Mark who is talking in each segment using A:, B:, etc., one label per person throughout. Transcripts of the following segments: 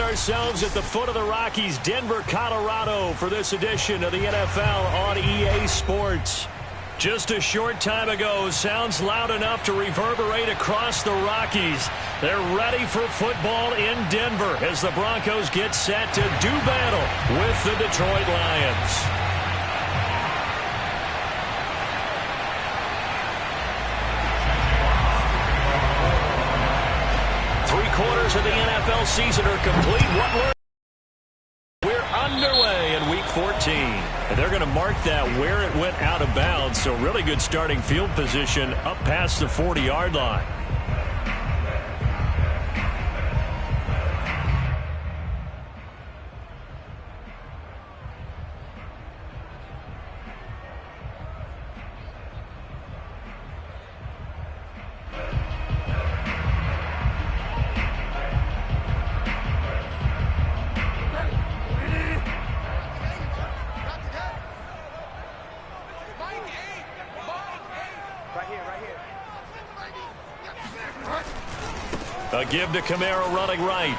A: ourselves at the foot of the Rockies, Denver, Colorado, for this edition of the NFL on EA Sports. Just a short time ago, sounds loud enough to reverberate across the Rockies. They're ready for football in Denver as the Broncos get set to do battle with the Detroit Lions. Quarters of the NFL season are complete. We're underway in Week 14. And they're going to mark that where it went out of bounds. So really good starting field position up past the 40-yard line. A give to Kamara running right.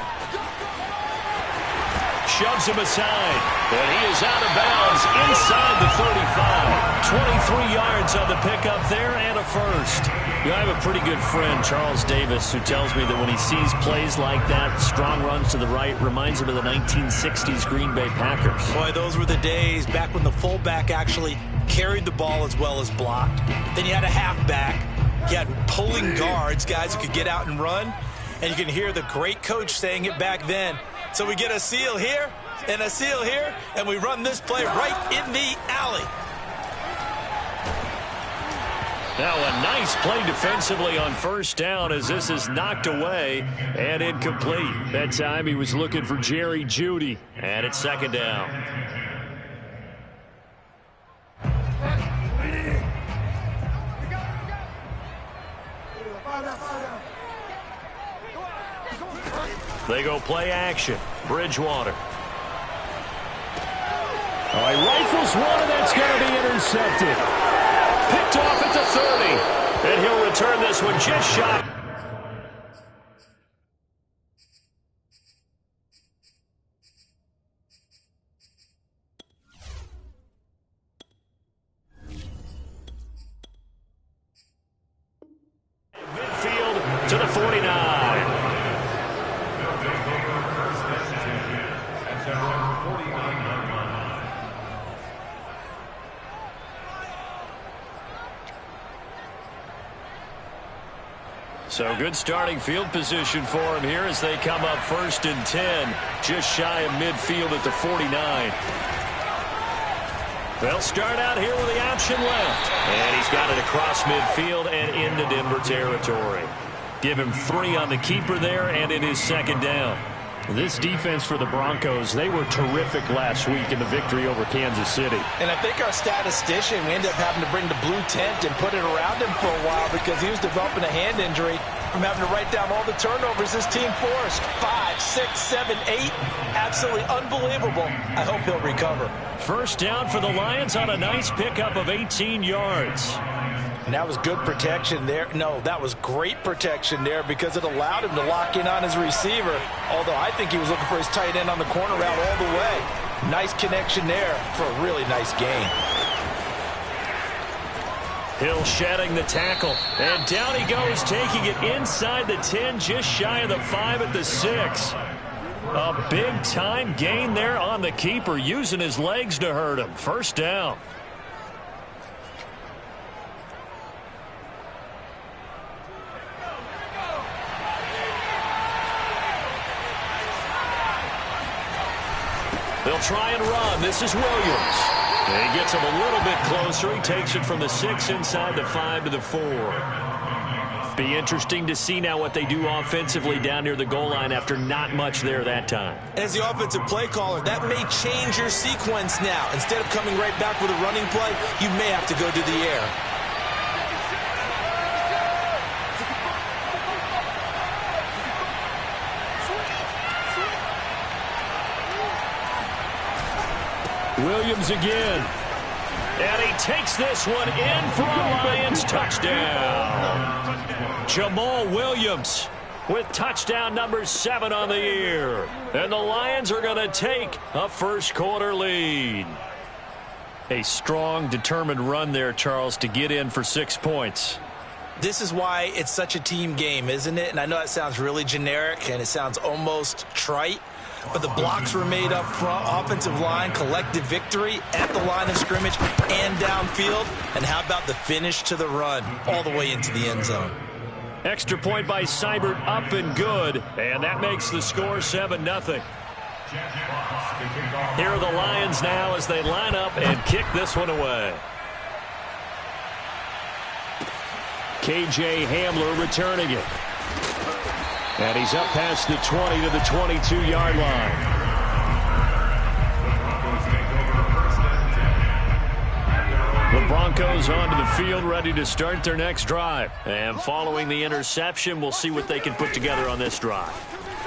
A: Shoves him aside. And he is out of bounds inside the 35. 23 yards on the pickup there and a first. You know, I have a pretty good friend, Charles Davis, who tells me that when he sees plays like that, strong runs to the right, reminds him of the 1960s Green Bay Packers.
B: Boy, those were the days back when the fullback actually carried the ball as well as blocked. Then you had a halfback. You had pulling guards, guys who could get out and run. And you can hear the great coach saying it back then. So we get a seal here and a seal here, and we run this play right in the alley.
A: Now a nice play defensively on first down as this is knocked away and incomplete. That time he was looking for Jerry Jeudy, and it's second down. They go play action. Bridgewater. All right, rifles one, and that's going to be intercepted. Picked off at the 30. And he'll return this one just shy. Midfield to the 49. So good starting field position for him here as they come up 1st and 10, just shy of midfield at the 49. They'll start out here with the option left. And he's got it across midfield and into Denver territory. Give him 3 on the keeper there, and it is second down. This defense for the Broncos, they were terrific last week in the victory over Kansas City.
B: And I think our statistician, we ended up having to bring the blue tent and put it around him for a while because he was developing a hand injury from having to write down all the turnovers this team forced. 5, 6, 7, 8. Absolutely unbelievable. I hope he'll recover.
A: First down for the Lions on a nice pickup of 18 yards.
B: And that was good protection there. No, that was great protection there because it allowed him to lock in on his receiver. Although I think he was looking for his tight end on the corner route all the way. Nice connection there for a really nice gain.
A: Hill shedding the tackle. And down he goes, taking it inside the 10, just shy of the 5 at the 6. A big-time gain there on the keeper, using his legs to hurt him. First down. They'll try and run. This is Williams. And he gets him a little bit closer. He takes it from the 6 inside the 5 to the 4. Be interesting to see now what they do offensively down near the goal line after not much there that time.
B: As the offensive play caller, that may change your sequence now. Instead of coming right back with a running play, you may have to go to the air.
A: Williams again. And he takes this one in for a Lions touchdown. Jamal Williams with touchdown number 7 on the year. And the Lions are going to take a first-quarter lead. A strong, determined run there, Charles, to get in for 6 points.
B: This is why it's such a team game, isn't it? And I know that sounds really generic and it sounds almost trite, but the blocks were made up front, offensive line, collective victory at the line of scrimmage and downfield. And how about the finish to the run all the way into the end zone?
A: Extra point by Seibert, up and good, and that makes the score 7-0. Here are the Lions now as they line up and kick this one away. KJ Hamler returning it. And he's up past the 20 to the 22-yard line. The Broncos onto the field, ready to start their next drive. And following the interception, we'll see what they can put together on this drive.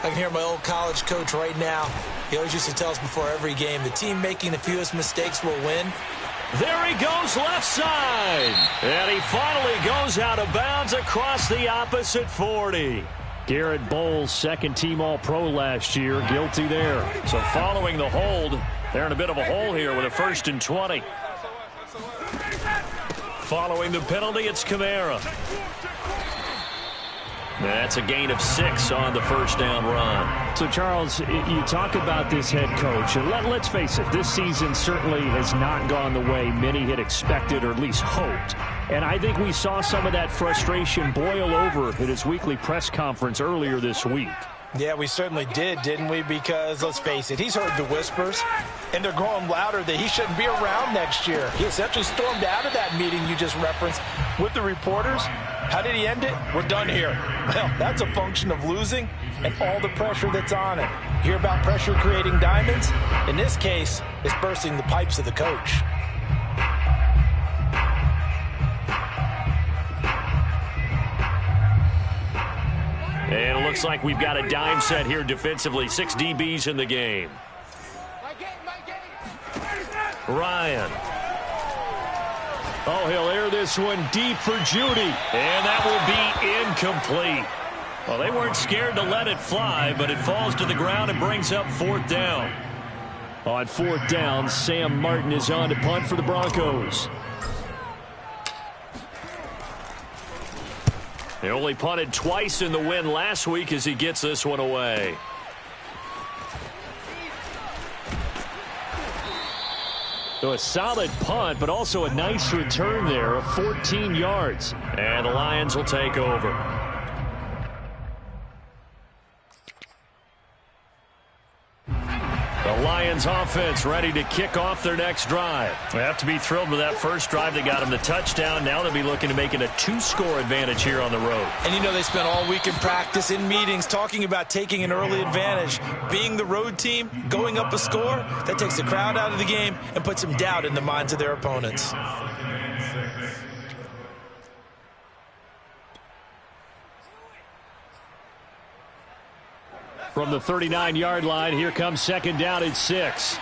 B: I can hear my old college coach right now. He always used to tell us before every game, the team making the fewest mistakes will win.
A: There he goes left side. And he finally goes out of bounds across the opposite 40. Garrett Bowles, second-team All-Pro last year, guilty there. So following the hold, they're in a bit of a hole here with a 1st and 20. Following the penalty, it's Kamara. That's a gain of 6 on the first down run.
C: So, Charles, you talk about this head coach, and let's face it, this season certainly has not gone the way many had expected or at least hoped. And I think we saw some of that frustration boil over at his weekly press conference earlier this week.
D: Yeah, we certainly did, didn't we? Because, let's face it, he's heard the whispers, and they're growing louder that he shouldn't be around next year. He essentially stormed out of that meeting you just referenced with the reporters. How did he end it? We're done here. Well, that's a function of losing and all the pressure that's on it. Hear about pressure creating diamonds? In this case, it's bursting the pipes of the coach.
A: And it looks like we've got a dime set here defensively. 6 DBs in the game. Ryan. Oh, he'll air this one deep for Judy. And that will be incomplete. Well, they weren't scared to let it fly, but it falls to the ground and brings up 4th down. On 4th down, Sam Martin is on to punt for the Broncos. They only punted twice in the win last week as he gets this one away. So a solid punt, but also a nice return there of 14 yards. And the Lions will take over. The Lions offense ready to kick off their next drive. They have to be thrilled with that first drive that got them the touchdown. Now they'll be looking to make it a 2-score advantage here on the road.
B: And you know they spent all week in practice, in meetings, talking about taking an early advantage. Being the road team, going up a score, that takes the crowd out of the game and puts some doubt in the minds of their opponents.
A: From the 39-yard line, here comes 2nd down and 6.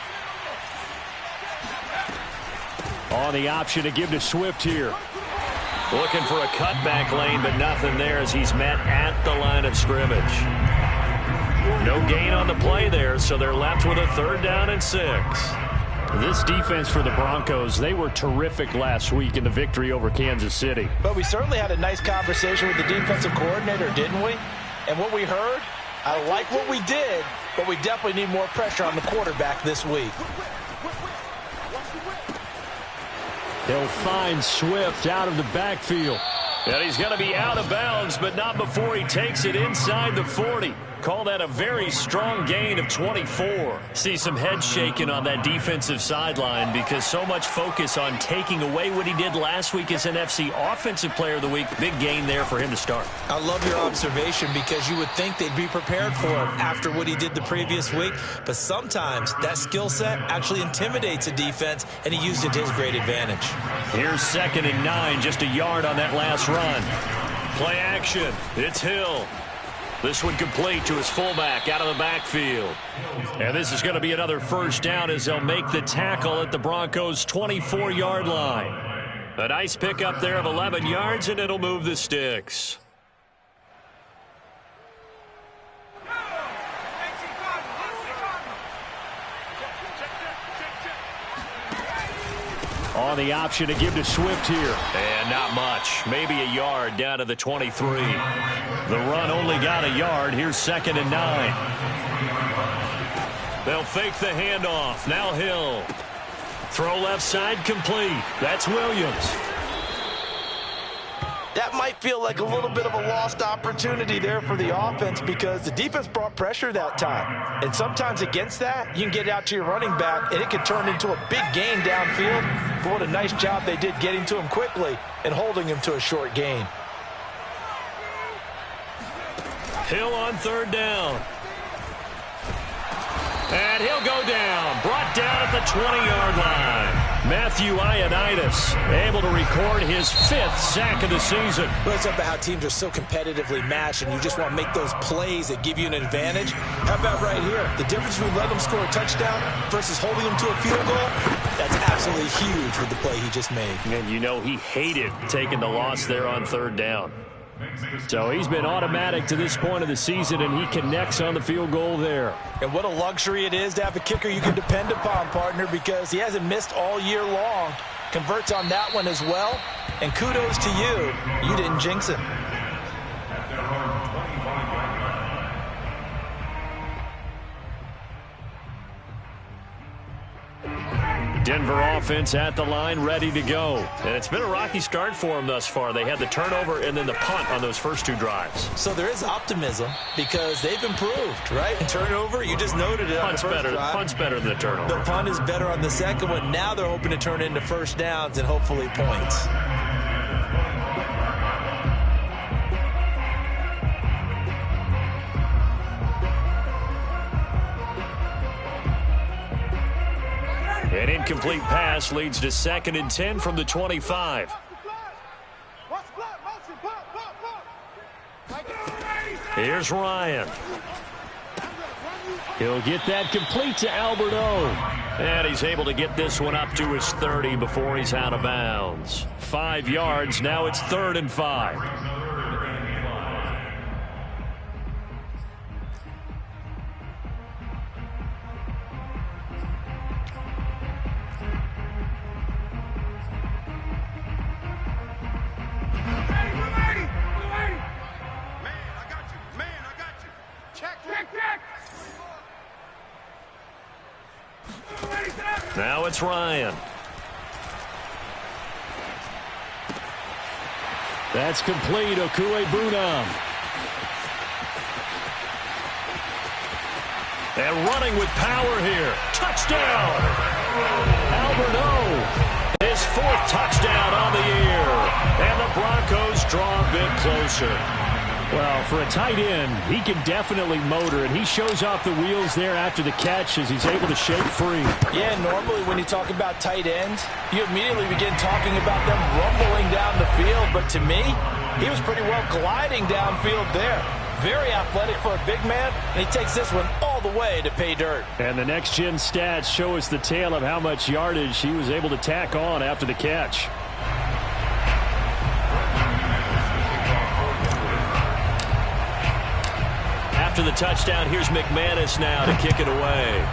A: On the option to give to Swift here. Looking for a cutback lane, but nothing there as he's met at the line of scrimmage. No gain on the play there, so they're left with a 3rd down and 6.
C: This defense for the Broncos, they were terrific last week in the victory over Kansas City.
D: But we certainly had a nice conversation with the defensive coordinator, didn't we? And what we heard, I like what we did, but we definitely need more pressure on the quarterback this week.
C: They'll find Swift out of the backfield.
A: And he's going to be out of bounds, but not before he takes it inside the 40. Call that a very strong gain of 24. See some head shaking on that defensive sideline because so much focus on taking away what he did last week as NFC Offensive Player of the Week. Big gain there for him to start.
B: I love your observation because you would think they'd be prepared for him after what he did the previous week. But sometimes that skill set actually intimidates a defense, and he used it to his great advantage.
A: Here's 2nd and 9, just a yard on that last run. Play action. It's Hill. This one complete to his fullback out of the backfield. And this is going to be another 1st down as they'll make the tackle at the Broncos' 24-yard line. A nice pickup there of 11 yards, and it'll move the sticks.
C: On the option to give to Swift here.
A: And not much. Maybe a yard down to the 23. The run only got a yard. Here's 2nd and 9. They'll fake the handoff. Now Hill. Throw left side complete. That's Williams.
D: That might feel like a little bit of a lost opportunity there for the offense because the defense brought pressure that time. And sometimes against that, you can get out to your running back, and it can turn into a big gain downfield. But what a nice job they did getting to him quickly and holding him to a short gain.
A: Hill on 3rd down. And he'll go down. Brought down at the 20-yard line. Matthew Ioannidis able to record his 5th sack of the season.
B: Well, it's about how teams are so competitively matched, and you just want to make those plays that give you an advantage. How about right here? The difference between letting them score a touchdown versus holding them to a field goal, that's absolutely huge with the play he just made.
A: And you know he hated taking the loss there on 3rd down. So he's been automatic to this point of the season, and he connects on the field goal there.
D: And what a luxury it is to have a kicker you can depend upon, partner, because he hasn't missed all year long. Converts on that one as well. And kudos to you. You didn't jinx him.
A: Denver offense at the line, ready to go. And it's been a rocky start for them thus far. They had the turnover and then the punt on those first 2 drives.
B: So there is optimism because they've improved, right? Turnover, you just noted it on the first drive.
A: Punt's better than the turnover.
B: The punt is better on the second one. Now they're hoping to turn into first downs and hopefully points.
A: An incomplete pass leads to 2nd and 10 from the 25. Here's Ryan.
C: He'll get that complete to Albert O.
A: And he's able to get this one up to his 30 before he's out of bounds. 5 yards. Now it's 3rd and 5. Now it's Ryan.
C: That's complete. Okuegbunam.
A: And running with power here. Touchdown! Albert O. His 4th touchdown on the year. And the Broncos draw a bit closer.
C: Well, for a tight end, he can definitely motor, and he shows off the wheels there after the catch as he's able to shake free.
D: Yeah, normally when you talk about tight ends, you immediately begin talking about them rumbling down the field. But to me, he was pretty well gliding downfield there. Very athletic for a big man, and he takes this one all the way to pay dirt.
C: And the next-gen stats show us the tale of how much yardage he was able to tack on after the catch.
A: After the touchdown, here's McManus now to kick it away.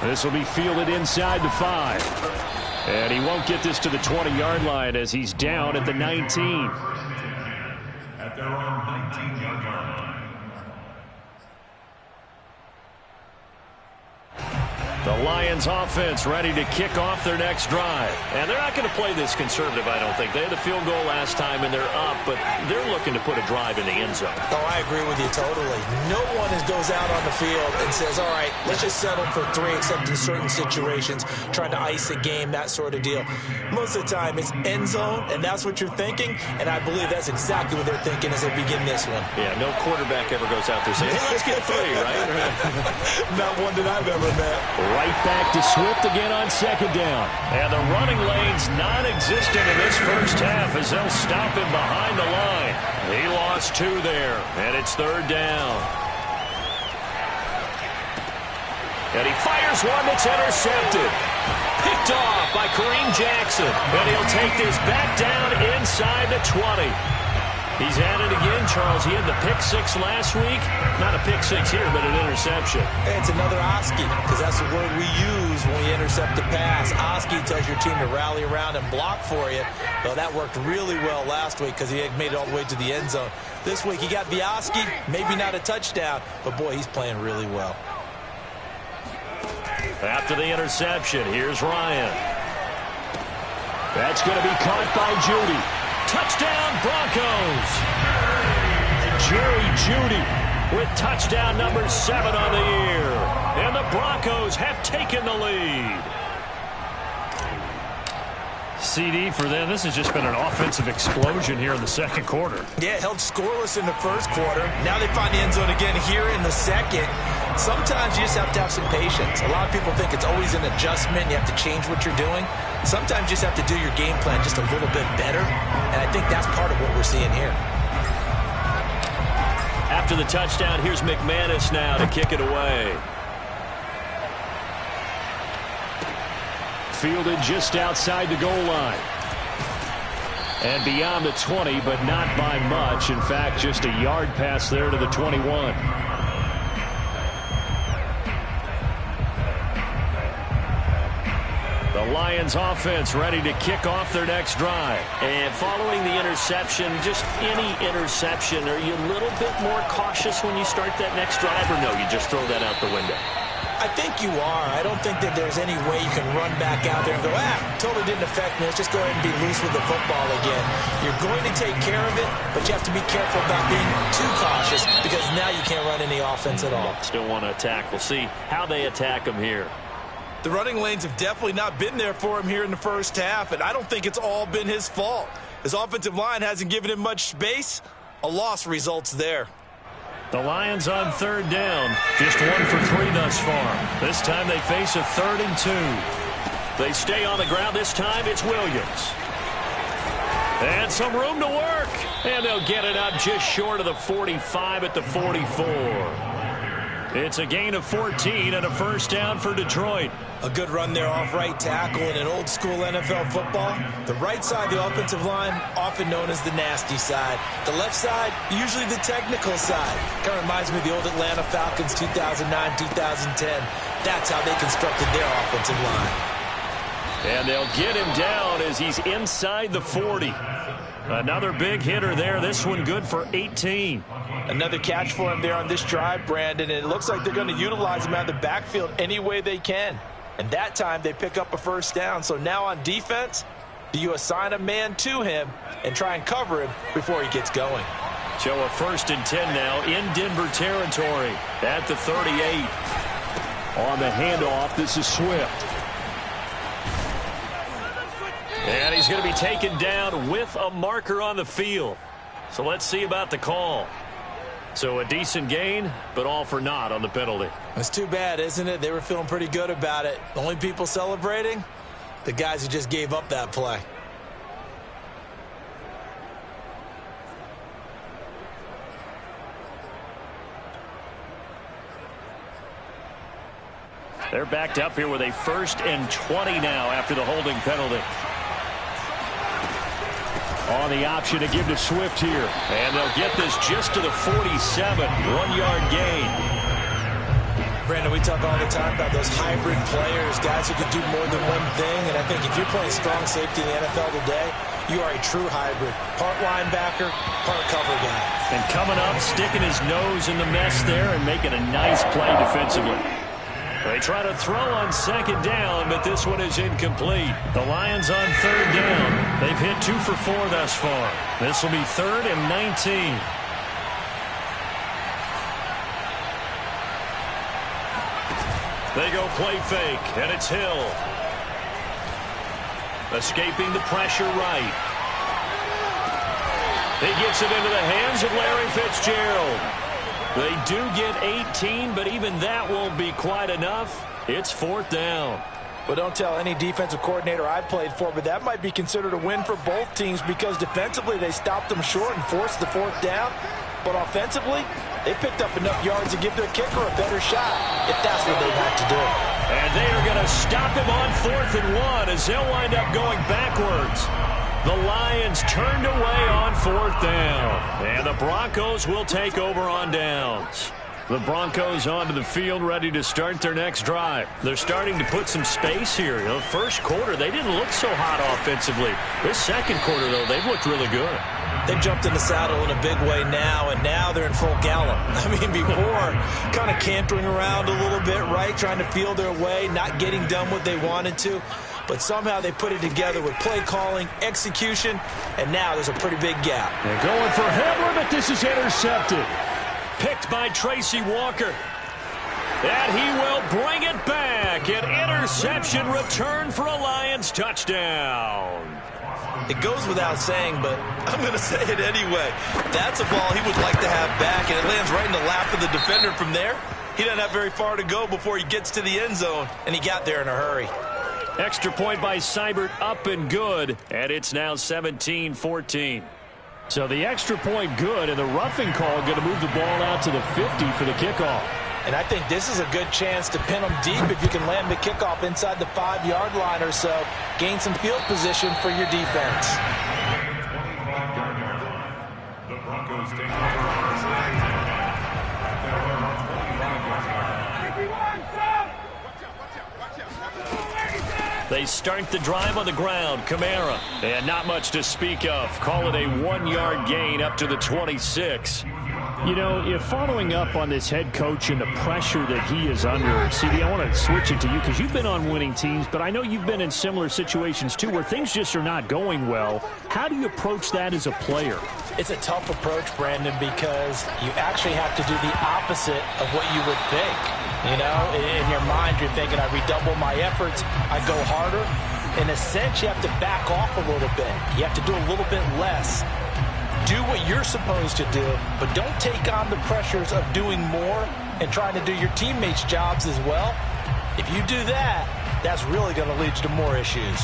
C: This will be fielded inside the 5. And he won't get this to the 20-yard line as he's down at the 19.
E: At their own 19-yard line.
A: The Lions offense ready to kick off their next drive. And they're not going to play this conservative, I don't think. They had the field goal last time, and they're up, but they're looking to put a drive in the end zone.
B: Oh, I agree with you totally. No one goes out on the field and says, all right, let's just settle for 3, except in certain situations, trying to ice a game, that sort of deal. Most of the time, it's end zone, and that's what you're thinking, and I believe that's exactly what they're thinking as they begin this one.
A: Yeah, no quarterback ever goes out there saying, hey, let's get 3, right?
B: Not one that I've ever met.
C: Right back to Swift again on 2nd down.
A: And the running lane's non-existent in this first half as they'll stop him behind the line. He lost 2 there, and it's 3rd down. And he fires one that's intercepted. Picked off by Kareem Jackson. And he'll take this back down inside the 20. He's at it again, Charles. He had the pick six last week. Not a pick six here, but an interception.
B: Hey, it's another Oski, because that's the word we use when we intercept the pass. Oski tells your team to rally around and block for you. Well, that worked really well last week because he had made it all the way to the end zone. This week he got the Oski, maybe not a touchdown, but boy, he's playing really well.
A: After the interception, here's Ryan. That's going to be caught by Jeudy. Touchdown, Broncos. Jerry Jeudy with touchdown number 7 on the year. And the Broncos have taken the lead. CD for them. This has just been an offensive explosion here in the second quarter.
B: Yeah, held scoreless in the first quarter. Now they find the end zone again here in the second. Sometimes you just have to have some patience. A lot of people think it's always an adjustment. You have to change what you're doing. Sometimes you just have to do your game plan just a little bit better. And I think that's part of what we're seeing here.
A: After the touchdown, here's McManus now to kick it away. Fielded just outside the goal line. And beyond the 20, but not by much. In fact, just a yard pass there to the 21. The Lions offense ready to kick off their next drive. And following the interception, just any interception, are you a little bit more cautious when you start that next drive, or no, you just throw that out the window?
B: I think you are. I don't think that there's any way you can run back out there and go, totally didn't affect me. Let's just go ahead and be loose with the football again. You're going to take care of it, but you have to be careful about being too cautious because now you can't run any offense at all.
A: Still want to attack. We'll see how they attack them here.
B: The running lanes have definitely not been there for him here in the first half, and I don't think it's all been his fault. His offensive line hasn't given him much space. A loss results there.
A: The Lions on third down. Just 1 for 3 thus far. This time they face a 3rd and 2. They stay on the ground. This time it's Williams. And some room to work. And they'll get it up just short of the 45 at the 44. It's a gain of 14 and a first down for Detroit.
B: A good run there off right tackle in an old school NFL football. The right side, the offensive line, often known as the nasty side. The left side, usually the technical side. Kind of reminds me of the old Atlanta Falcons 2009, 2010. That's how they constructed their offensive line.
A: And they'll get him down as he's inside the 40. Another big hitter there. This one good for 18.
D: Another catch for him there on this drive, Brandon, and it looks like they're going to utilize him out of the backfield any way they can. And that time they pick up a first down. So now on defense, do you assign a man to him and try and cover him before he gets going?
A: So a 1st and 10 now in Denver territory at the 38. On the handoff, this is Swift. And he's going to be taken down with a marker on the field. So let's see about the call. So a decent gain, but all for naught on the penalty.
B: It's too bad, isn't it? They were feeling pretty good about it. The only people celebrating, the guys who just gave up that play.
A: They're backed up here with a 1st and 20 now after the holding penalty. On the option to give to Swift here. And they'll get this just to the 47. 1-yard gain.
B: Brandon, we talk all the time about those hybrid players, guys who can do more than one thing. And I think if you're playing strong safety in the NFL today, you are a true hybrid. Part linebacker, part cover guy.
A: And coming up, sticking his nose in the mess there and making a nice play defensively. They try to throw on 2nd down, but this one is incomplete. The Lions on 3rd down. They've hit 2 for 4 thus far. This will be 3rd and 19. They go play fake, and it's Hill. Escaping the pressure right. He gets it into the hands of Larry Fitzgerald. They do get 18, but even that won't be quite enough. It's 4th down.
D: But don't tell any defensive coordinator I played for, but that might be considered a win for both teams because defensively they stopped them short and forced the 4th down. But offensively, they picked up enough yards to give their kicker a better shot if that's what they've had to do.
A: And they are going to stop him on 4th and 1 as they'll wind up going backwards. The Lions turned away on 4th down. And the Broncos will take over on downs. The Broncos onto the field ready to start their next drive. They're starting to put some space here. You know, the first quarter, they didn't look so hot offensively. This second quarter, though, they've looked really good.
B: They jumped in the saddle in a big way now, and now they're in full gallop. I mean, before, kind of cantering around a little bit, right, trying to feel their way, not getting done what they wanted to. But somehow they put it together with play calling, execution, and now there's a pretty big gap.
C: They're going for Hamler, but this is intercepted.
A: Picked by Tracy Walker. And he will bring it back. An interception return for a Lions touchdown.
B: It goes without saying, but I'm going to say it anyway. That's a ball he would like to have back, and it lands right in the lap of the defender from there. He doesn't have very far to go before he gets to the end zone, and he got there in a hurry.
A: Extra point by Seibert, up and good, and it's now 17-14.
C: So the extra point good, and the roughing call going to move the ball out to the 50 for the kickoff.
D: And I think this is a good chance to pin them deep if you can land the kickoff inside the 5-yard line or so. Gain some field position for your defense.
E: The Broncos take over.
A: They start the drive on the ground. Kamara. And not much to speak of. Call it a 1-yard gain up to the 26.
C: You know, if following up on this head coach and the pressure that he is under, CD, I want to switch it to you because you've been on winning teams, but I know you've been in similar situations too where things just are not going well. How do you approach that as a player?
D: It's a tough approach, Brandon, because you actually have to do the opposite of what you would think. You know, in your mind, you're thinking, I redouble my efforts, I go harder. In a sense, you have to back off a little bit. You have to do a little bit less. Do what you're supposed to do, but don't take on the pressures of doing more and trying to do your teammates' jobs as well. If you do that, that's really going to lead to more issues.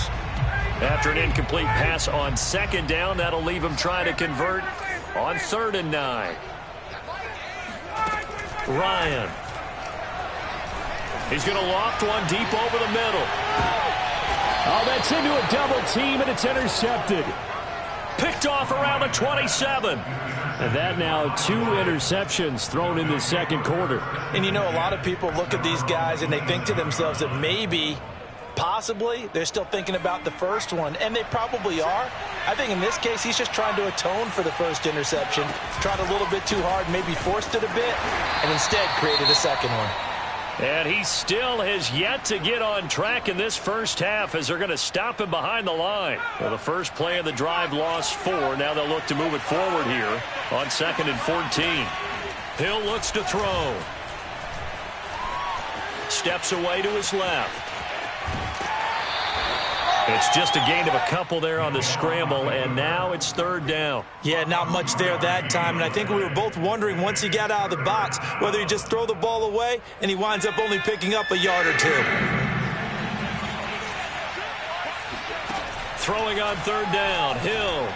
A: After an incomplete pass on 2nd down, that'll leave him trying to convert on 3rd and 9. Ryan. He's going to loft one deep over the middle.
C: Oh, that's into a double team, and it's intercepted.
A: Picked off around the 27.
C: And that now 2 interceptions thrown in the second quarter.
D: And you know, a lot of people look at these guys and they think to themselves that maybe, possibly, they're still thinking about the first one. And they probably are. I think in this case, he's just trying to atone for the first interception. Tried a little bit too hard, maybe forced it a bit, and instead created a second one.
A: And he still has yet to get on track in this first half as they're going to stop him behind the line. Well, the first play of the drive lost 4. Now they'll look to move it forward here on 2nd and 14. Hill looks to throw. Steps away to his left. It's just a gain of a couple there on the scramble, and now it's 3rd down.
B: Yeah, not much there that time, and I think we were both wondering once he got out of the box whether he just throw the ball away, and he winds up only picking up a yard or 2.
A: Throwing on 3rd down, Hill.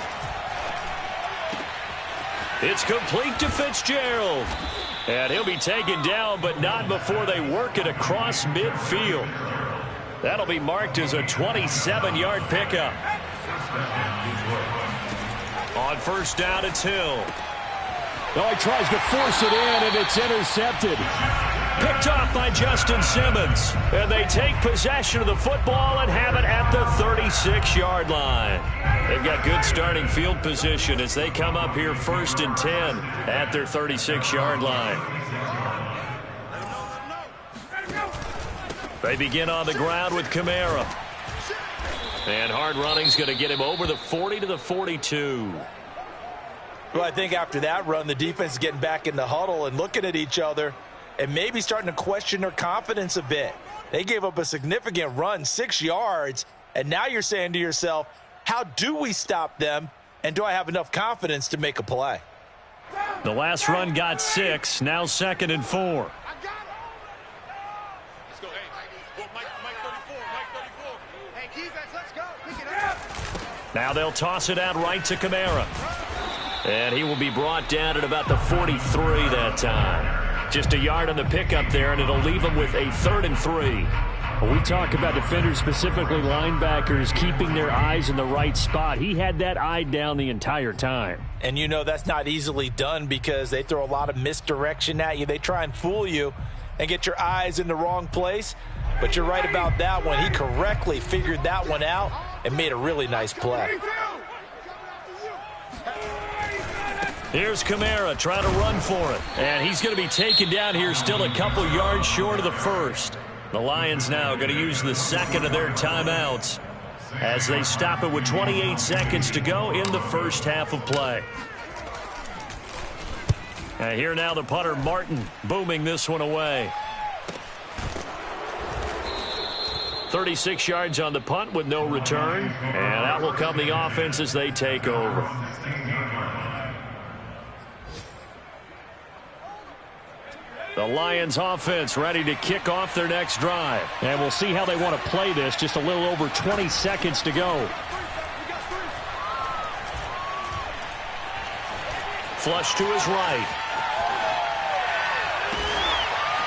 A: It's complete to Fitzgerald. And he'll be taken down, but not before they work it across midfield. That'll be marked as a 27-yard pickup. On 1st down, it's Hill.
C: Oh, he tries to force it in, and it's intercepted.
A: Picked off by Justin Simmons. And they take possession of the football and have it at the 36-yard line. They've got good starting field position as they come up here 1st and 10 at their 36-yard line. They begin on the ground with Kamara. And hard running's going to get him over the 40 to the 42.
D: Well, I think after that run, the defense is getting back in the huddle and looking at each other and maybe starting to question their confidence a bit. They gave up a significant run, 6 yards, and now you're saying to yourself, how do we stop them, and do I have enough confidence to make a play?
A: The last run got 6, now 2nd and 4. Now they'll toss it out right to Kamara. And he will be brought down at about the 43 that time. Just a yard on the pickup there, and it'll leave him with a 3rd and 3.
C: We talk about defenders, specifically linebackers, keeping their eyes in the right spot. He had that eye down the entire time.
D: And you know that's not easily done because they throw a lot of misdirection at you. They try and fool you and get your eyes in the wrong place. But you're right about that one. He correctly figured that one out and made a really nice play.
A: Here's Kamara trying to run for it. And he's going to be taken down here still a couple yards short of the first. The Lions now going to use the second of their timeouts as they stop it with 28 seconds to go in the first half of play. And here now the punter Martin booming this one away. 36 yards on the punt with no return. And that will come the offense as they take over. The Lions offense ready to kick off their next drive.
C: And we'll see how they want to play this. Just a little over 20 seconds to go.
A: Flush to his right.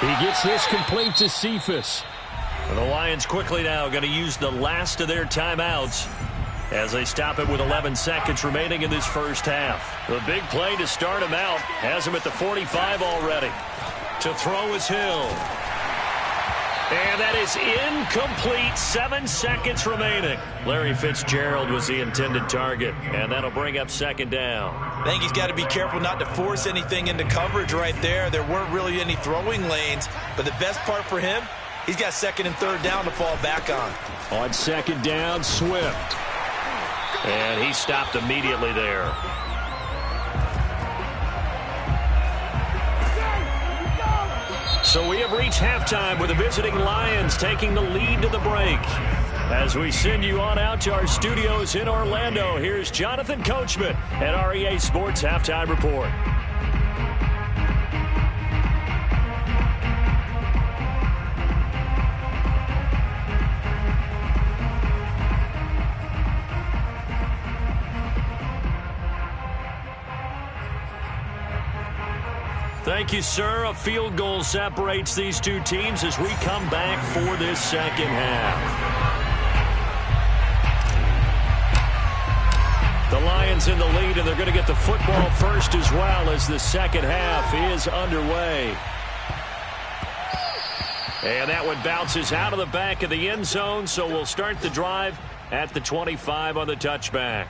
C: He gets this complete to Cephus.
A: And the Lions quickly now going to use the last of their timeouts as they stop it with 11 seconds remaining in this first half. The big play to start him out has him at the 45 already. To throw is Hill. And that is incomplete. 7 seconds remaining. Larry Fitzgerald was the intended target, and that'll bring up second down.
B: I think he's got to be careful not to force anything into coverage right there. There weren't really any throwing lanes, but the best part for him, he's got second and third down to fall back on.
C: On second down, Swift.
A: And he stopped immediately there. So we have reached halftime with the visiting Lions taking the lead to the break. As we send you on out to our studios in Orlando, here's Jonathan Coachman at REA Sports Halftime Report. Thank you, sir. A field goal separates these two teams as we come back for this second half. The Lions in the lead, and they're going to get the football first as well as the second half is underway. And that one bounces out of the back of the end zone, so we'll start the drive at the 25 on the touchback.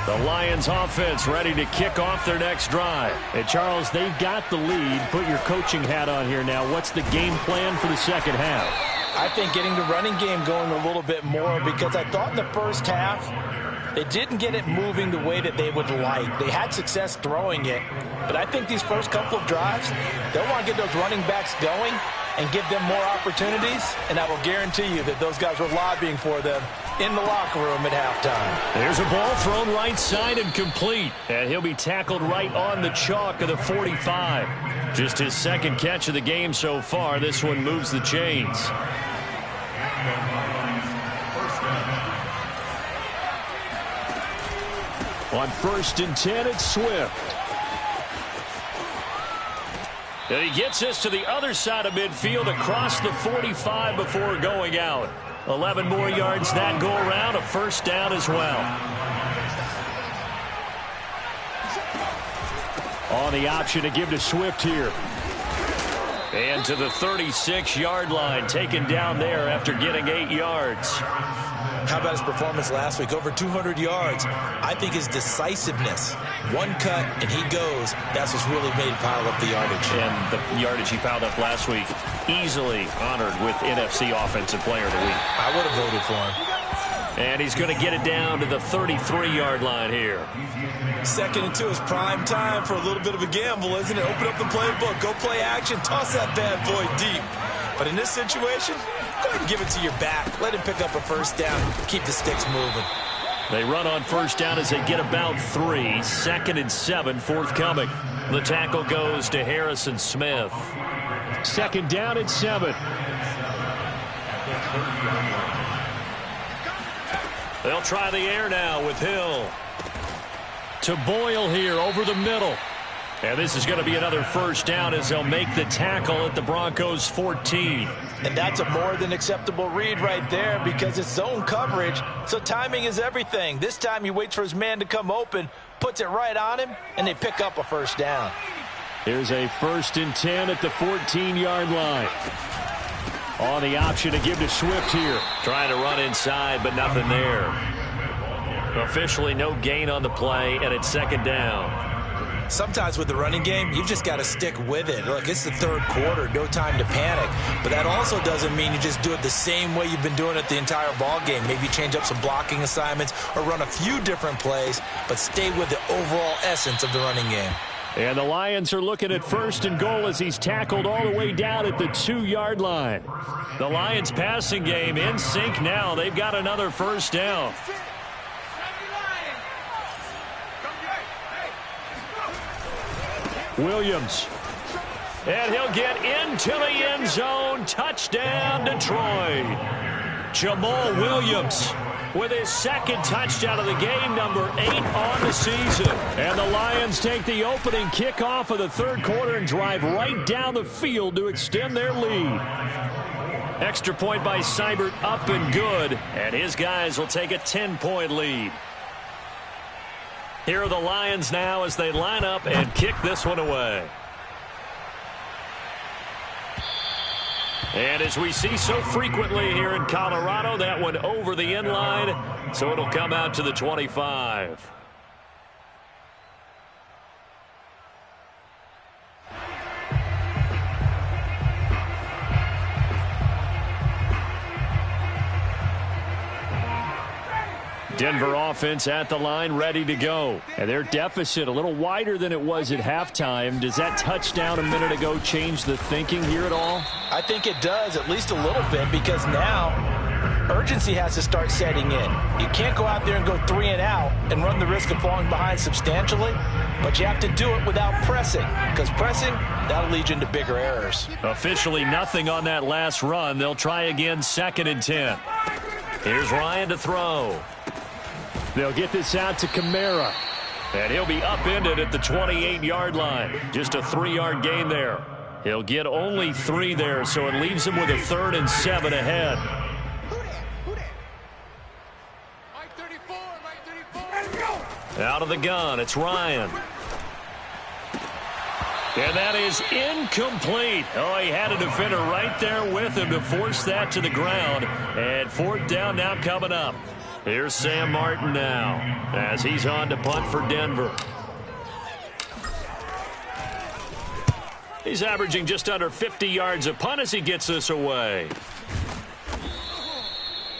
A: The Lions offense ready to kick off their next drive.
C: And Charles, they've got the lead. Put your coaching hat on here now. What's the game plan for the second half?
D: I think getting the running game going a little bit more because I thought in the first half they didn't get it moving the way that they would like. They had success throwing it, but I think these first couple of drives, they'll want to get those running backs going and give them more opportunities, and I will guarantee you that those guys were lobbying for them in the locker room at halftime.
A: There's a ball thrown right side and complete, and he'll be tackled right on the chalk of the 45. Just his second catch of the game so far. This one moves the chains.
C: On 1st and 10, it's Swift.
A: And he gets us to the other side of midfield across the 45 before going out. 11 more yards that go around, a first down as well.
C: On the option to give to Swift here.
A: And to the 36-yard line, taken down there after getting 8 yards.
B: How about his performance last week? Over 200 yards. I think his decisiveness, one cut and he goes, that's what's really made him pile up the yardage.
A: And the yardage he piled up last week, easily honored with NFC Offensive Player of the Week.
B: I would have voted for him.
A: And he's going to get it down to the 33-yard line here.
B: 2nd and 2 is prime time for a little bit of a gamble, isn't it? Open up the playbook, go play action, toss that bad boy deep. But in this situation, go ahead and give it to your back. Let him pick up a first down. Keep the sticks moving.
A: They run on first down as they get about 3. 2nd and 7 forthcoming. The tackle goes to Harrison Smith.
C: 2nd down and 7.
A: They'll try the air now with Hill. to Boyle here over the middle. And this is going to be another first down as they'll make the tackle at the Broncos 14.
D: And that's a more than acceptable read right there because it's zone coverage, so timing is everything. This time he waits for his man to come open, puts it right on him, and they pick up a first down.
C: Here's a 1st and 10 at the 14-yard line. On the option to give to Swift here.
A: Trying to run inside, but nothing there. Officially no gain on the play, and it's 2nd down.
B: Sometimes with the running game, you've just got to stick with it. Look, it's the 3rd quarter, no time to panic. But that also doesn't mean you just do it the same way you've been doing it the entire ball game. Maybe change up some blocking assignments or run a few different plays, but stay with the overall essence of the running game.
C: And the Lions are looking at 1st and goal as he's tackled all the way down at the 2-yard line.
A: The Lions passing game in sync now. They've got another first down. Williams. And he'll get into the end zone. Touchdown, Detroit. Jamal Williams with his 2nd touchdown of the game, number 8 on the season. And the Lions take the opening kickoff of the 3rd quarter and drive right down the field to extend their lead. Extra point by Seibert, up and good. And his guys will take a 10-point lead. Here are the Lions now as they line up and kick this one away. And as we see so frequently here in Colorado, that one over the end line, so it'll come out to the 25. Denver offense at the line, ready to go. And their deficit a little wider than it was at halftime. Does that touchdown a minute ago change the thinking here at all?
D: I think it does, at least a little bit, because now urgency has to start setting in. You can't go out there and go 3 and out and run the risk of falling behind substantially, but you have to do it without pressing, because pressing, that'll lead you into bigger errors.
A: Officially nothing on that last run. They'll try again, 2nd and 10. Here's Ryan to throw.
C: They'll get this out to Kamara.
A: And he'll be upended at the 28-yard line. Just a 3-yard gain there. He'll get only 3 there, so it leaves him with a 3rd and 7 ahead. Out of the gun, it's Ryan. And that is incomplete. Oh, he had a defender right there with him to force that to the ground. And 4th down now coming up. Here's Sam Martin now as he's on to punt for Denver. He's averaging just under 50 yards a punt as he gets this away.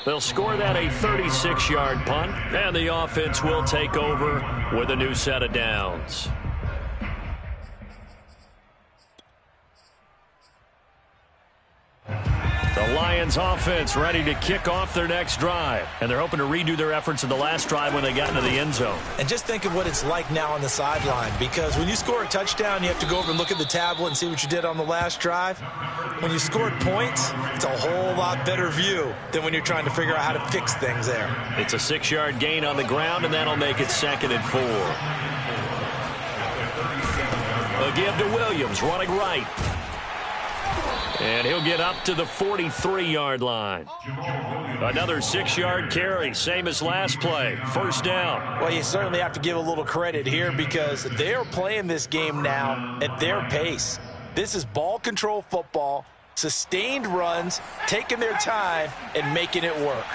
A: They'll score that a 36-yard punt, and the offense will take over with a new set of downs. The Lions offense ready to kick off their next drive. And they're hoping to redo their efforts in the last drive when they got into the end zone.
B: And just think of what it's like now on the sideline, because when you score a touchdown, you have to go over and look at the tablet and see what you did on the last drive. When you scored points, it's a whole lot better view than when you're trying to figure out how to fix things there.
A: It's a 6-yard gain on the ground, and that'll make it 2nd and 4. A give to Williams, running right. And he'll get up to the 43-yard line. Another 6-yard carry, same as last play. 1st down.
D: Well, you certainly have to give a little credit here because they're playing this game now at their pace. This is ball control football, sustained runs, taking their time, and making it work.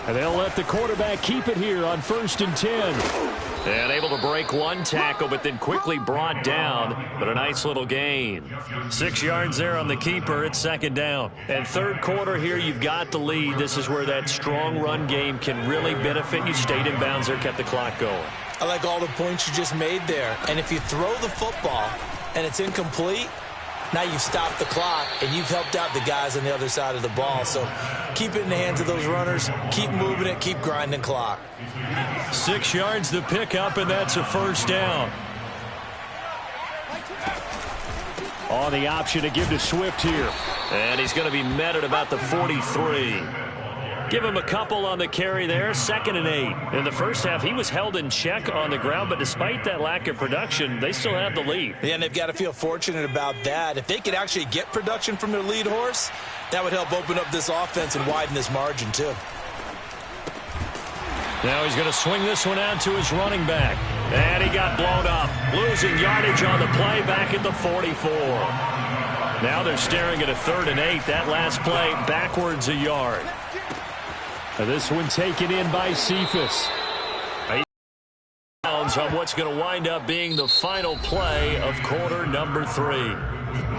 C: And they'll let the quarterback keep it here on 1st and 10.
A: And able to break one tackle, but then quickly brought down. But a nice little gain. 6 yards there on the keeper. It's 2nd down. And 3rd quarter here, you've got the lead. This is where that strong run game can really benefit you. Stayed in bounds there, kept the clock going.
B: I like all the points you just made there. And if you throw the football and it's incomplete, now you've stopped the clock, and you've helped out the guys on the other side of the ball. So keep it in the hands of those runners. Keep moving it. Keep grinding clock.
A: 6 yards to pick up, and that's a 1st down.
C: On the option to give to Swift here.
A: And he's going to be met at about the 43. Give him a couple on the carry there, 2nd and 8. In the first half, he was held in check on the ground, but despite that lack of production, they still have the lead.
B: Yeah, and they've got to feel fortunate about that. If they could actually get production from their lead horse, that would help open up this offense and widen this margin, too.
A: Now he's going to swing this one out to his running back. And he got blown up. Losing yardage on the play back at the 44. Now they're staring at a 3rd and 8. That last play backwards a yard.
C: This one taken in by Cephas.
A: On what's going to wind up being the final play of quarter number 3.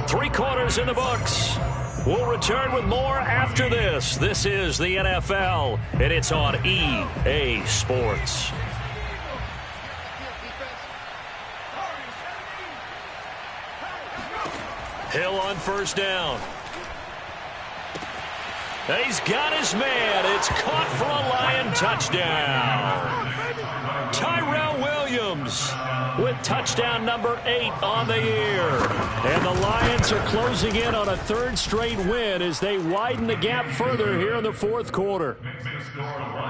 A: 3 quarters in the books. We'll return with more after this. This is the NFL, and it's on EA Sports. Hill on 1st down. He's got his man. It's caught for a Lion touchdown. Tyrell Williams with touchdown number 8 on the year.
C: And the Lions are closing in on a 3rd straight win as they widen the gap further here in the 4th quarter.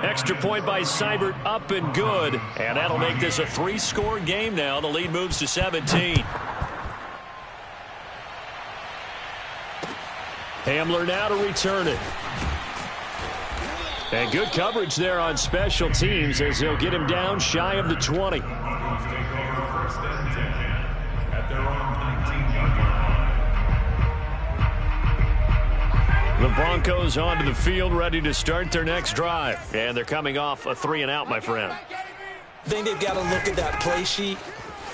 A: Extra point by Seibert, up and good. And that'll make this a 3-score game now. The lead moves to 17.
C: Hamler now to return it. And good coverage there on special teams as they'll get him down shy of the 20.
A: The Broncos onto the field ready to start their next drive. And they're coming off a 3-and-out, my friend.
B: I think they've got to look at that play sheet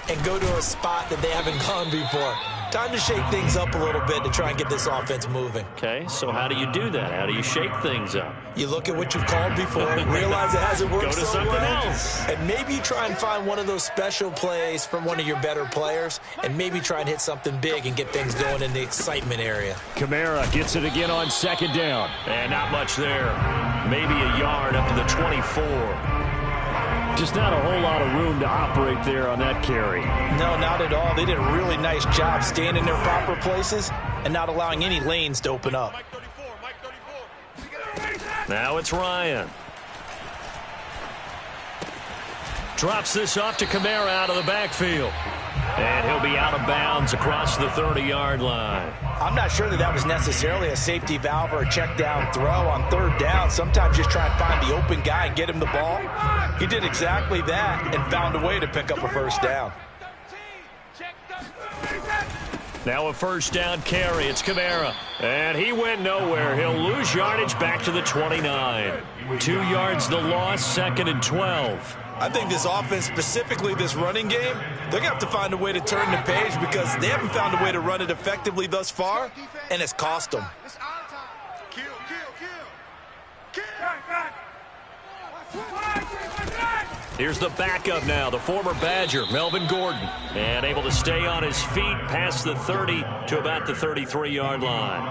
B: and go to a spot that they haven't gone before. Time to shake things up a little bit to try and get this offense moving.
A: Okay, so how do you do that? How do you shake things up?
B: You look at what you've called before, realize it hasn't worked
A: Go to
B: so
A: something
B: well,
A: else.
B: and maybe you try and find one of those special plays from one of your better players, and maybe try and hit something big and get things going in the excitement area.
C: Kamara gets it again on 2nd down.
A: And not much there. Maybe a yard up to the 24.
C: Just not a whole lot of room to operate there on that carry.
B: No, not at all. They did a really nice job staying in their proper places and not allowing any lanes to open up.
A: Now it's Ryan. Drops this off to Kamara out of the backfield. And he'll be out of bounds across the 30-yard line.
B: I'm not sure that was necessarily a safety valve or a check down throw on 3rd down. Sometimes just try and find the open guy and get him the ball. He did exactly that and found a way to pick up a 1st down.
A: Now a 1st down carry. It's Kamara. And he went nowhere. He'll lose yardage back to the 29. 2 yards the loss, 2nd and 12.
B: I think this offense, specifically this running game, they're going to have to find a way to turn the page because they haven't found a way to run it effectively thus far, and it's cost them.
A: Here's the backup now, the former Badger, Melvin Gordon. And able to stay on his feet past the 30 to about the 33-yard line.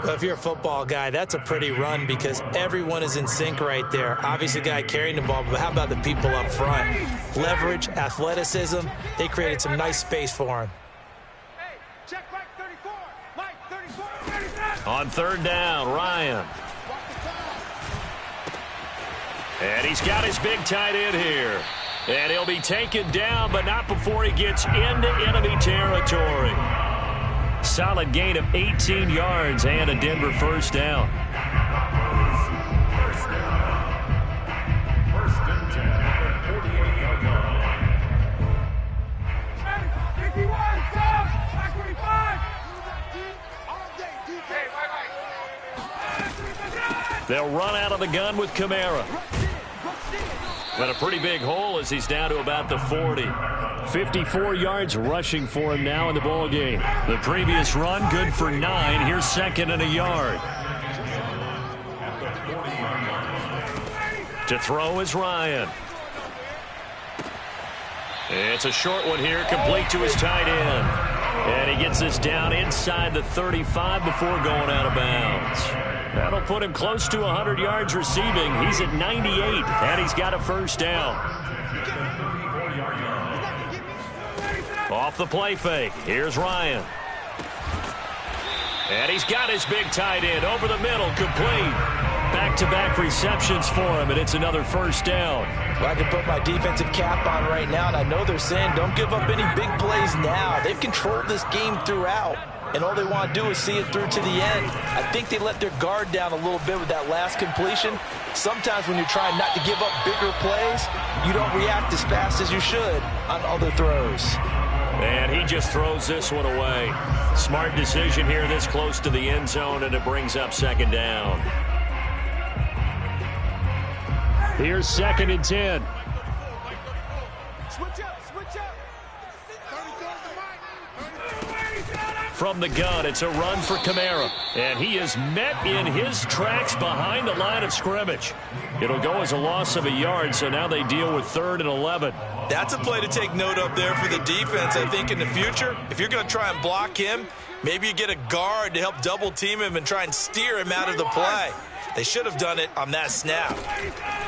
B: Well, if you're a football guy, that's a pretty run because everyone is in sync right there. Obviously, the guy carrying the ball, but how about the people up front? Leverage, athleticism, they created some nice space for him.
A: On 3rd down, Ryan. And he's got his big tight end here. And he'll be taken down, but not before he gets into enemy territory. Solid gain of 18 yards and a Denver 1st down.
E: First and 10 at the 48-yard line.
A: They'll run out of the gun with Kamara. Got a pretty big hole as he's down to about the 40.
C: 54 yards rushing for him now in the ball game.
A: The previous run good for 9. Here's 2nd and a yard. To throw is Ryan. It's a short one here, complete to his tight end. And he gets this down inside the 35 before going out of bounds. That'll put him close to 100 yards receiving. He's at 98, and he's got a 1st down. Off the play fake. Here's Ryan. And he's got his big tight end over the middle, complete. Back-to-back receptions for him, and it's another first down.
D: Well, I can put my defensive cap on right now, and I know they're saying don't give up any big plays now. They've controlled this game throughout, and all they want to do is see it through to the end. I think they let their guard down a little bit with that last completion. Sometimes when you're trying not to give up bigger plays, you don't react as fast as you should on other throws.
A: And he just throws this one away. Smart decision here this close to the end zone, and it brings up second down.
C: Here's 2nd and 10.
A: From the gun, it's a run for Kamara. And he is met in his tracks behind the line of scrimmage. It'll go as a loss of a yard, so now they deal with 3rd and 11.
B: That's a play to take note of there for the defense. I think in the future, if you're going to try and block him, maybe you get a guard to help double team him and try and steer him out of the play. They should have done it on that snap.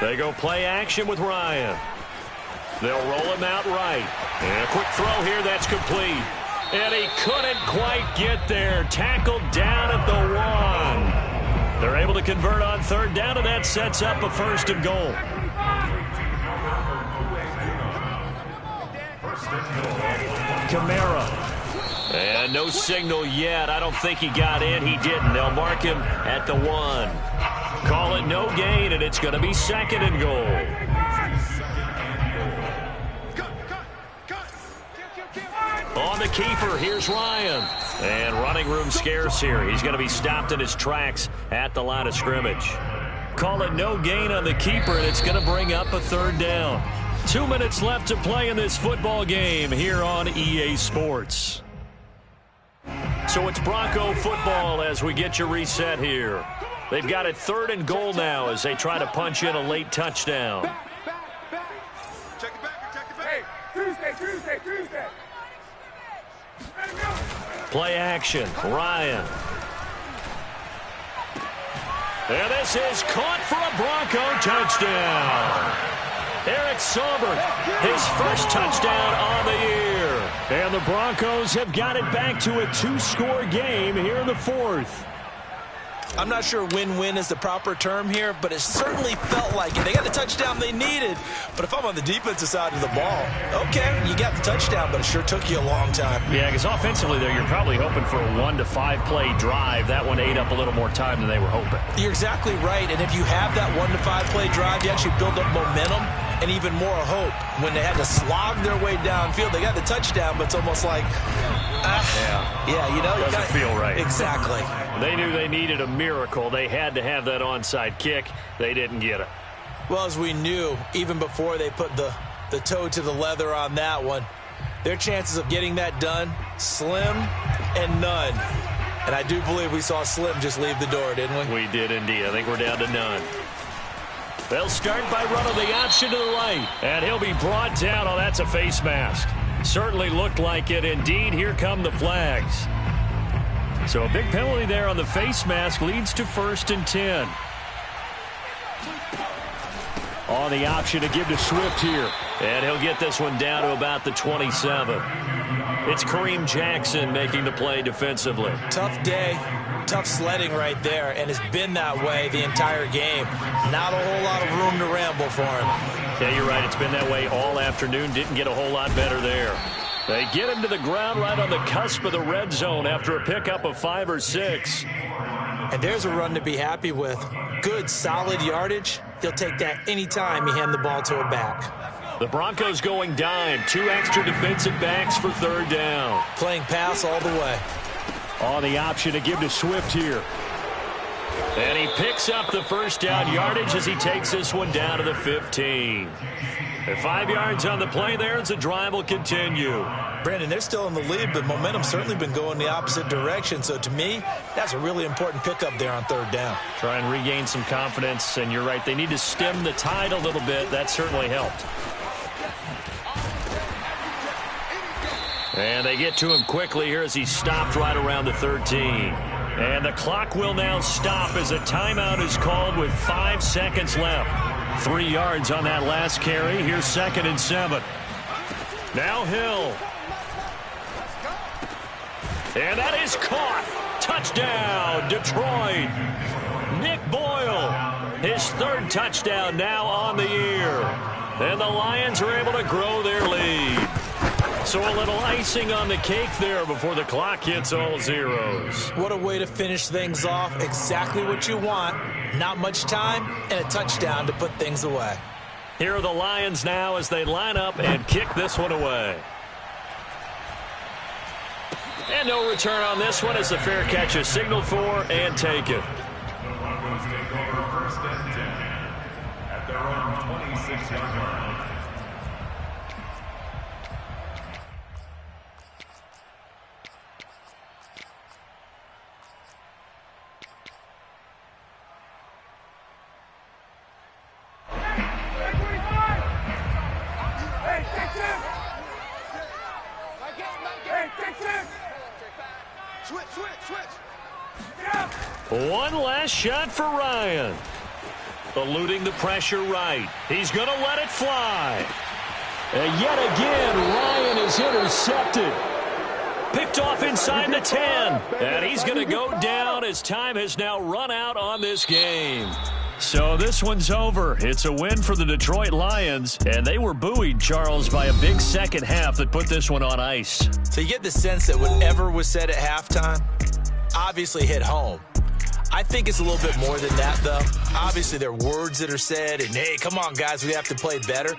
A: They go play action with Ryan. They'll roll him out right. And a quick throw here, that's complete. And he couldn't quite get there. Tackled down at the 1. They're able to convert on 3rd down, and that sets up a 1st and goal.
C: Kamara.
A: And no signal yet. I don't think he got in. He didn't. They'll mark him at the 1. Call it no gain, and it's going to be 2nd and goal. On the keeper, here's Ryan. And running room scarce here. He's going to be stopped in his tracks at the line of scrimmage. Call it no gain on the keeper, and it's going to bring up a 3rd down. 2 minutes left to play in this football game here on EA Sports. So it's Bronco football as we get your reset here. They've got it 3rd and goal now as they try to punch in a late touchdown.
F: Check it back. Hey, Tuesday.
A: Play action, Ryan. And this is caught for a Bronco touchdown. Eric Saubert, his first touchdown on the year.
C: And the Broncos have got it back to a 2-score game here in the 4th.
D: I'm not sure win-win is the proper term here, but it certainly felt like it. They got the touchdown they needed, but if I'm on the defensive side of the ball, okay, you got the touchdown, but it sure took you a long time.
C: Yeah, because offensively there, you're probably hoping for a 1 to 5 play drive. That one ate up a little more time than they were hoping.
D: You're exactly right, and if you have that 1 to 5 play drive, you actually build up momentum and even more hope. When they had to slog their way downfield, they got the touchdown, but it's almost like,
C: Doesn't feel right.
D: Exactly.
A: They knew they needed a miracle. They had to have that onside kick. They didn't get it.
D: Well, as we knew, even before they put the toe to the leather on that one, their chances of getting that done, slim and none. And I do believe we saw Slim just leave the door, didn't we?
A: We did indeed. I think we're down to none. They'll start by running the option to the right. And he'll be brought down. Oh, that's a face mask. Certainly looked like it. Indeed, here come the flags. So a big penalty there on the face mask leads to 1st and 10. On the option to give to Swift here. And he'll get this one down to about the 27. It's Kareem Jackson making the play defensively.
D: Tough day, tough sledding right there, and it's been that way the entire game. Not a whole lot of room to ramble for him.
A: Yeah, you're right. It's been that way all afternoon. Didn't get a whole lot better there. They get him to the ground right on the cusp of the red zone after a pickup of 5 or 6.
D: And there's a run to be happy with. Good, solid yardage. He'll take that anytime you hand the ball to a back.
A: The Broncos going dime. 2 extra defensive backs for 3rd down.
D: Playing pass all the way.
C: On the option to give to Swift here.
A: And he picks up the first down yardage as he takes this one down to the 15. And 5 yards on the play there as the drive will continue.
D: Brandon, they're still in the lead, but momentum's certainly been going the opposite direction. So to me, that's a really important pickup there on 3rd down.
A: Try and regain some confidence, and you're right. They need to stem the tide a little bit. That certainly helped. And they get to him quickly here as he stopped right around the 13. And the clock will now stop as a timeout is called with 5 seconds left. 3 yards on that last carry. Here's 2nd and 7. Now Hill. And that is caught. Touchdown, Detroit. Nick Boyle, his third touchdown now on the year. And the Lions are able to grow their lead. So a little icing on the cake there before the clock hits all zeros.
B: What a way to finish things off. Exactly what you want. Not much time and a touchdown to put things away.
A: Here are the Lions now as they line up and kick this one away. And no return on this one as the fair catch is signaled for and taken.
E: The Broncos take over 1st and 10 at their own 26-yard line.
A: One last shot for Ryan. Eluding the pressure right. He's going to let it fly.
C: And yet again, Ryan is intercepted.
A: Picked off inside the 10. And he's going to go down as time has now run out on this game. So this one's over. It's a win for the Detroit Lions. And they were buoyed, Charles, by a big second half that put this one on ice.
B: So you get the sense that whatever was said at halftime obviously hit home. I think it's a little bit more than that, though. Obviously, there are words that are said, and, hey, come on, guys, we have to play better.